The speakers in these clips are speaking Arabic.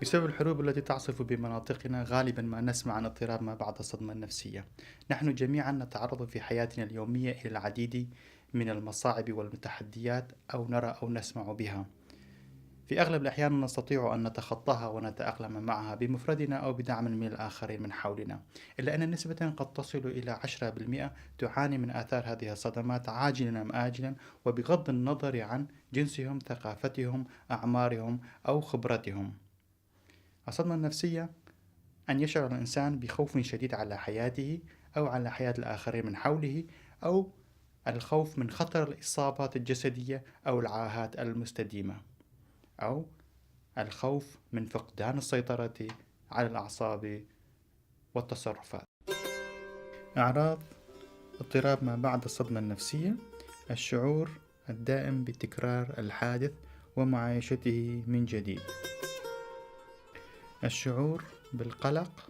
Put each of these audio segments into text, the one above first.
بسبب الحروب التي تعصف بمناطقنا غالبا ما نسمع عن اضطراب ما بعد الصدمة النفسية. نحن جميعا نتعرض في حياتنا اليومية إلى العديد من المصاعب والتحديات أو نرى أو نسمع بها. في أغلب الأحيان نستطيع أن نتخطاها ونتأقلم معها بمفردنا أو بدعم من الآخرين من حولنا، إلا أن نسبة قد تصل إلى 10% تعاني من آثار هذه الصدمات عاجلا أم آجلا، وبغض النظر عن جنسهم، ثقافتهم، أعمارهم أو خبرتهم. الصدمة النفسية أن يشعر الإنسان بخوف شديد على حياته أو على حياة الآخرين من حوله، أو الخوف من خطر الإصابات الجسدية أو العاهات المستديمة، أو الخوف من فقدان السيطرة على الأعصاب والتصرفات. أعراض اضطراب ما بعد الصدمة النفسية: الشعور الدائم بتكرار الحادث ومعايشته من جديد، الشعور بالقلق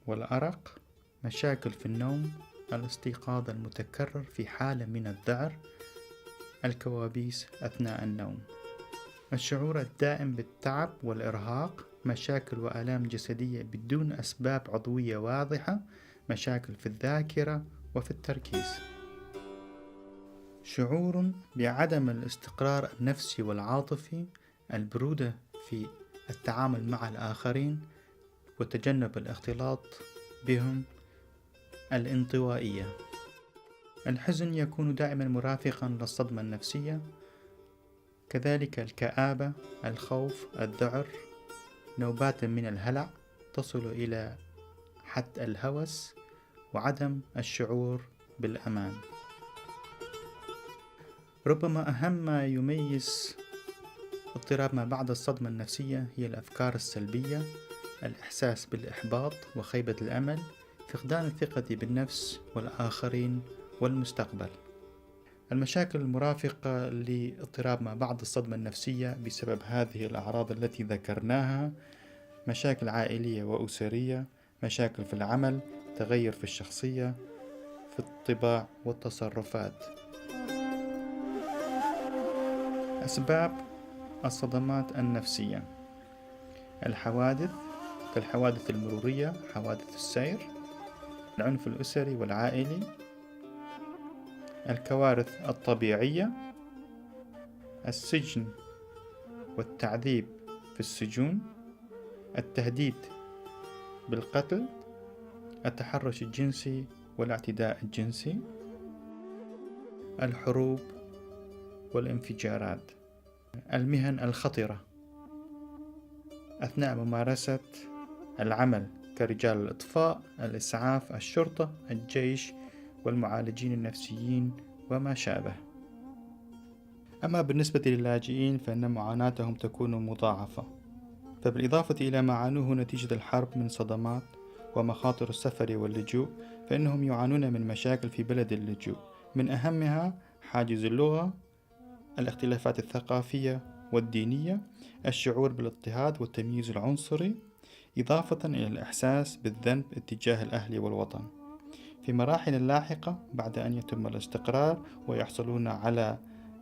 والأرق، مشاكل في النوم، الاستيقاظ المتكرر في حالة من الذعر، الكوابيس أثناء النوم، الشعور الدائم بالتعب والإرهاق، مشاكل وآلام جسدية بدون أسباب عضوية واضحة، مشاكل في الذاكرة وفي التركيز، شعور بعدم الاستقرار النفسي والعاطفي، البرودة في التعامل مع الآخرين وتجنب الاختلاط بهم، الانطوائية. الحزن يكون دائما مرافقا للصدمة النفسية، كذلك الكآبة، الخوف، الذعر، نوبات من الهلع تصل إلى حد الهوس، وعدم الشعور بالأمان. ربما أهم ما يميز اضطراب ما بعد الصدمة النفسية هي الأفكار السلبية، الإحساس بالإحباط وخيبة الأمل، فقدان الثقة بالنفس والآخرين والمستقبل. المشاكل المرافقة لاضطراب ما بعد الصدمة النفسية بسبب هذه الأعراض التي ذكرناها: مشاكل عائلية وأسرية، مشاكل في العمل، تغير في الشخصية، في الطباع والتصرفات. أسباب الصدمات النفسية: الحوادث كالحوادث المرورية، حوادث السير، العنف الأسري والعائلي، الكوارث الطبيعية، السجن والتعذيب في السجون، التهديد بالقتل، التحرش الجنسي والاعتداء الجنسي، الحروب والانفجارات، المهن الخطرة أثناء ممارسة العمل كرجال الإطفاء، الإسعاف، الشرطة، الجيش والمعالجين النفسيين وما شابه. أما بالنسبة للاجئين فإن معاناتهم تكون مضاعفة، فبالإضافة إلى ما عانوه نتيجة الحرب من صدمات ومخاطر السفر واللجوء، فإنهم يعانون من مشاكل في بلد اللجوء، من أهمها حاجز اللغة، الاختلافات الثقافية والدينية، الشعور بالاضطهاد والتمييز العنصري، إضافة إلى الإحساس بالذنب اتجاه الأهل والوطن. في مراحل لاحقة بعد أن يتم الاستقرار ويحصلون على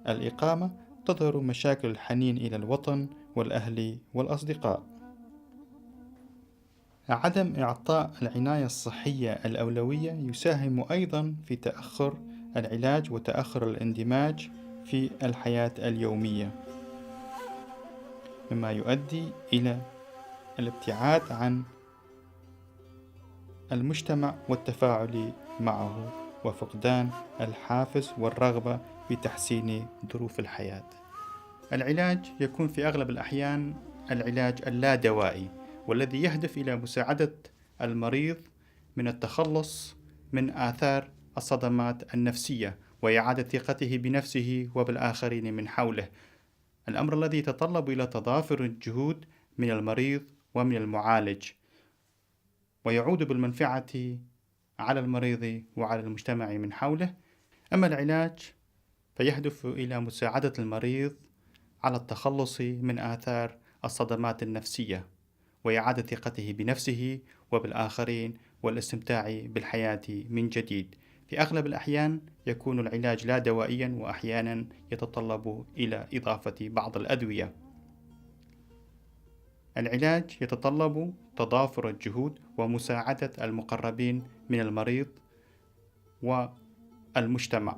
الإقامة، تظهر مشاكل الحنين إلى الوطن والأهل والأصدقاء. عدم إعطاء العناية الصحية الأولوية يساهم أيضا في تأخر العلاج وتأخر الاندماج في الحياة اليومية، مما يؤدي إلى الابتعاد عن المجتمع والتفاعل معه، وفقدان الحافز والرغبة في تحسين ظروف الحياة. العلاج يكون في أغلب الأحيان العلاج اللادوائي، والذي يهدف إلى مساعدة المريض من التخلص من آثار الصدمات النفسية وإعادة ثقته بنفسه وبالآخرين من حوله، الأمر الذي يتطلب إلى تضافر الجهود من المريض ومن المعالج، ويعود بالمنفعة على المريض وعلى المجتمع من حوله. أما العلاج فيهدف إلى مساعدة المريض على التخلص من آثار الصدمات النفسية وإعادة ثقته بنفسه وبالآخرين والاستمتاع بالحياة من جديد. في أغلب الأحيان يكون العلاج لا دوائيا، وأحيانا يتطلب إلى إضافة بعض الأدوية. العلاج يتطلب تضافر الجهود ومساعدة المقربين من المريض والمجتمع.